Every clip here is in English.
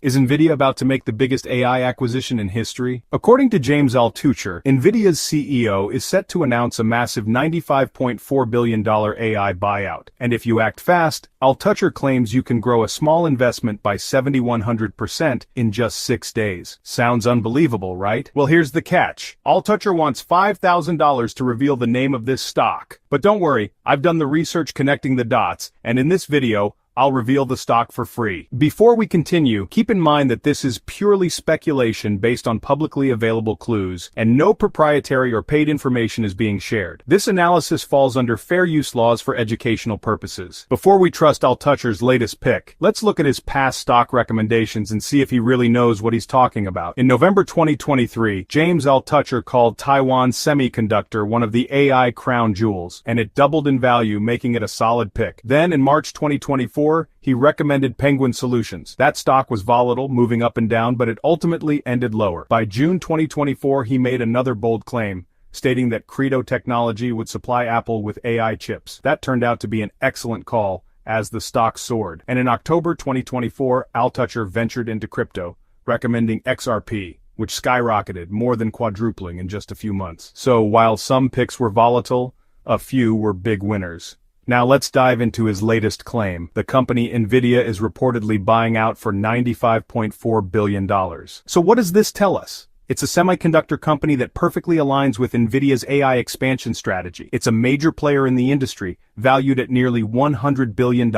Is Nvidia about to make the biggest AI acquisition in history? According to James Altucher, Nvidia's CEO is set to announce a massive $95.4 billion AI buyout. And if you act fast, Altucher claims you can grow a small investment by 7,100% in just 6 days. Sounds unbelievable, right? Well, here's the catch. Altucher wants $5,000 to reveal the name of this stock. But don't worry, I've done the research connecting the dots, and in this video, I'll reveal the stock for free. Before we continue, keep in mind that this is purely speculation based on publicly available clues, and no proprietary or paid information is being shared. This analysis falls under fair use laws for educational purposes. Before we trust Altucher's latest pick, let's look at his past stock recommendations and see if he really knows what he's talking about. In November 2023, James Altucher called Taiwan Semiconductor one of the AI crown jewels, and it doubled in value, making it a solid pick. Then in March 2024, he recommended Penguin Solutions. That stock was volatile, moving up and down, but it ultimately ended lower. By June 2024, he made another bold claim, stating that Credo Technology would supply Apple with AI chips. That turned out to be an excellent call, as the stock soared. And in October 2024, Altucher ventured into crypto, recommending XRP, which skyrocketed, more than quadrupling in just a few months. So while some picks were volatile, a few were big winners. Now let's dive into his latest claim. The company Nvidia is reportedly buying out for $95.4 billion. So what does this tell us? It's a semiconductor company that perfectly aligns with Nvidia's AI expansion strategy. It's a major player in the industry, valued at nearly $100 billion.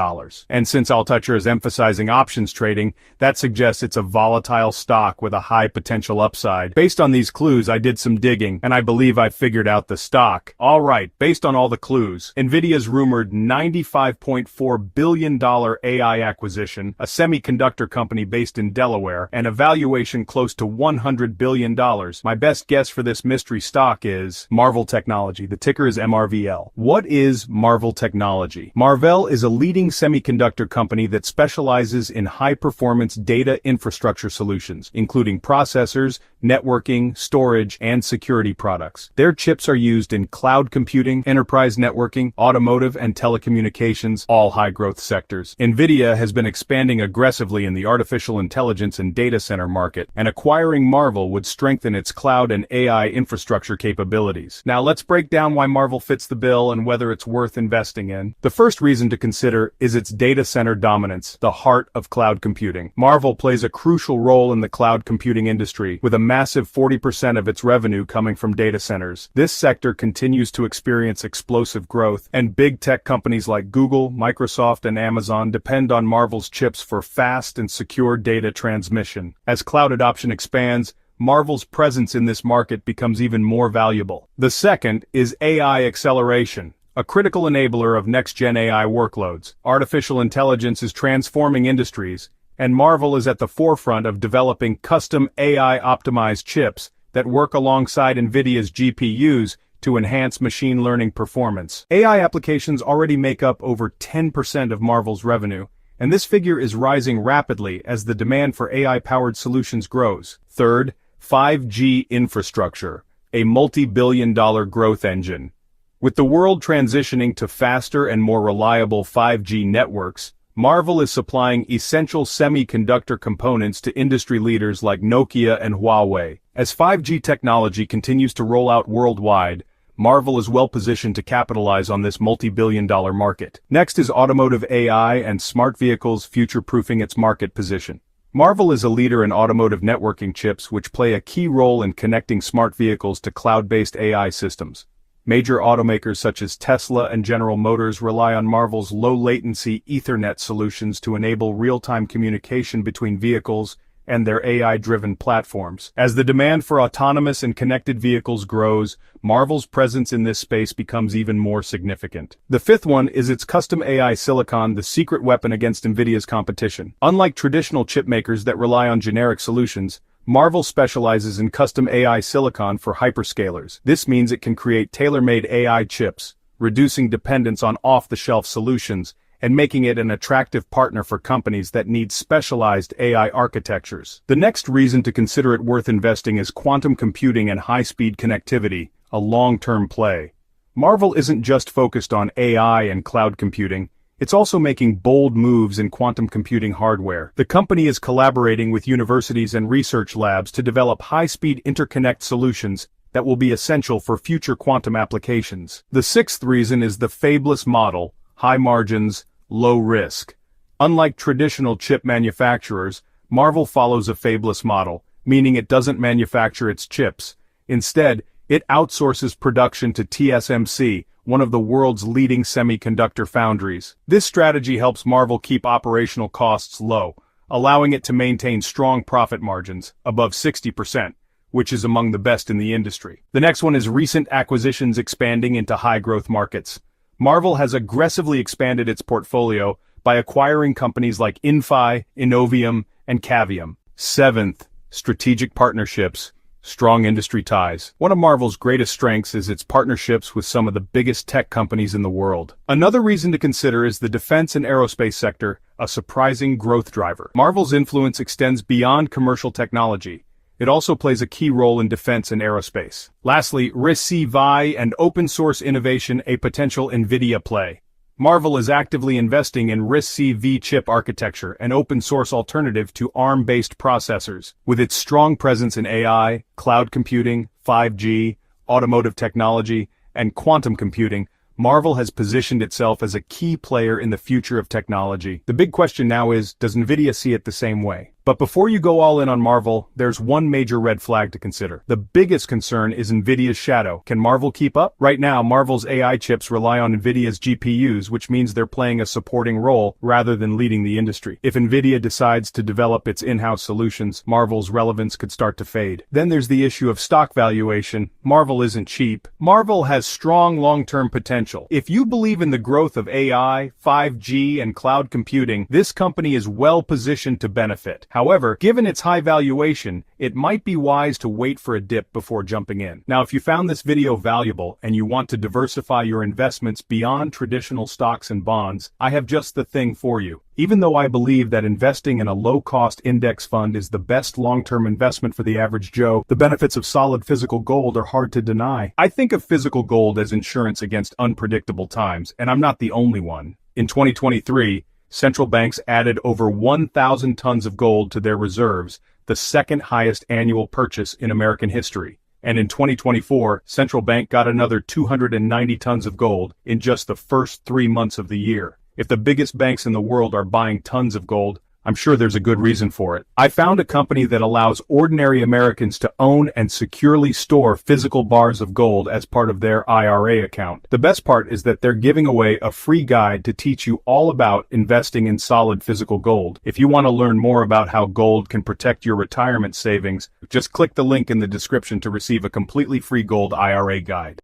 And since Altucher is emphasizing options trading, that suggests it's a volatile stock with a high potential upside. Based on these clues, I did some digging, and I believe I figured out the stock. Alright, based on all the clues, Nvidia's rumored $95.4 billion AI acquisition, a semiconductor company based in Delaware, and a valuation close to $100 billion. My best guess for this mystery stock is Marvell Technology. The ticker is MRVL. What is Marvell Technology? Marvell is a leading semiconductor company that specializes in high-performance data infrastructure solutions, including processors, networking, storage, and security products. Their chips are used in cloud computing, enterprise networking, automotive, and telecommunications, all high-growth sectors. Nvidia has been expanding aggressively in the artificial intelligence and data center market, and acquiring Marvell would strengthen its cloud and AI infrastructure capabilities. Now let's break down why Marvell fits the bill and whether it's worth investing in. The first reason to consider is its data center dominance, the heart of cloud computing. Marvell plays a crucial role in the cloud computing industry, with a massive 40% of its revenue coming from data centers. This sector continues to experience explosive growth, and big tech companies like Google, Microsoft, and Amazon depend on Marvell's chips for fast and secure data transmission. As cloud adoption expands, Marvell's presence in this market becomes even more valuable. The second is AI acceleration, a critical enabler of next-gen AI workloads. Artificial intelligence is transforming industries, and Marvell is at the forefront of developing custom AI-optimized chips that work alongside Nvidia's GPUs to enhance machine learning performance. AI applications already make up over 10% of Marvell's revenue, and this figure is rising rapidly as the demand for AI-powered solutions grows. Third, 5G infrastructure, a multi-billion-dollar growth engine. With the world transitioning to faster and more reliable 5G networks, Marvell is supplying essential semiconductor components to industry leaders like Nokia and Huawei. As 5G technology continues to roll out worldwide, Marvell is well positioned to capitalize on this multi-billion-dollar market. Next is automotive AI and smart vehicles future-proofing its market position. Marvell is a leader in automotive networking chips, which play a key role in connecting smart vehicles to cloud-based AI systems. Major automakers such as Tesla and General Motors rely on Marvell's low-latency Ethernet solutions to enable real-time communication between vehicles and their AI-driven platforms. As the demand for autonomous and connected vehicles grows, Marvell's presence in this space becomes even more significant. The fifth one is its custom AI silicon, the secret weapon against Nvidia's competition. Unlike traditional chip makers that rely on generic solutions, Marvell specializes in custom AI silicon for hyperscalers. This means it can create tailor-made AI chips, reducing dependence on off-the-shelf solutions, and making it an attractive partner for companies that need specialized AI architectures. The next reason to consider it worth investing is quantum computing and high-speed connectivity, a long-term play. Marvell isn't just focused on AI and cloud computing, It's also making bold moves in quantum computing hardware. The company is collaborating with universities and research labs to develop high-speed interconnect solutions that will be essential for future quantum applications. The sixth reason is the fabless model: high margins, low risk. Unlike traditional chip manufacturers, Marvell follows a fabless model, meaning it doesn't manufacture its chips. Instead, it outsources production to TSMC, one of the world's leading semiconductor foundries. This strategy helps Marvell keep operational costs low, allowing it to maintain strong profit margins, above 60%, which is among the best in the industry. The next one is recent acquisitions expanding into high-growth markets. Marvell has aggressively expanded its portfolio by acquiring companies like Inphi, Innovium, and Cavium. Seventh, strategic partnerships. Strong industry ties. One of Marvell's greatest strengths is its partnerships with some of the biggest tech companies in the world. Another reason to consider is the defense and aerospace sector, a surprising growth driver. Marvell's influence extends beyond commercial technology. It also plays a key role in defense and aerospace. Lastly, RISC-V and open-source innovation, a potential Nvidia play. Marvell is actively investing in RISC-V chip architecture, an open-source alternative to ARM-based processors. With its strong presence in AI, cloud computing, 5G, automotive technology, and quantum computing, Marvell has positioned itself as a key player in the future of technology. The big question now is, does Nvidia see it the same way? But before you go all in on Marvell, there's one major red flag to consider. The biggest concern is Nvidia's shadow. Can Marvell keep up? Right now, Marvell's AI chips rely on Nvidia's GPUs, which means they're playing a supporting role rather than leading the industry. If Nvidia decides to develop its in-house solutions, Marvell's relevance could start to fade. Then there's the issue of stock valuation. Marvell isn't cheap. Marvell has strong long-term potential. If you believe in the growth of AI, 5G, and cloud computing, this company is well positioned to benefit. However, given its high valuation, it might be wise to wait for a dip before jumping in. Now, if you found this video valuable and you want to diversify your investments beyond traditional stocks and bonds, I have just the thing for you. Even though I believe that investing in a low-cost index fund is the best long-term investment for the average Joe, the benefits of solid physical gold are hard to deny. I think of physical gold as insurance against unpredictable times, and I'm not the only one. In 2023, central banks added over 1,000 tons of gold to their reserves, the second highest annual purchase in American history. And in 2024, central bank got another 290 tons of gold in just the first 3 months of the year. If the biggest banks in the world are buying tons of gold, I'm sure there's a good reason for it. I found a company that allows ordinary Americans to own and securely store physical bars of gold as part of their IRA account. The best part is that they're giving away a free guide to teach you all about investing in solid physical gold. If you want to learn more about how gold can protect your retirement savings, just click the link in the description to receive a completely free gold IRA guide.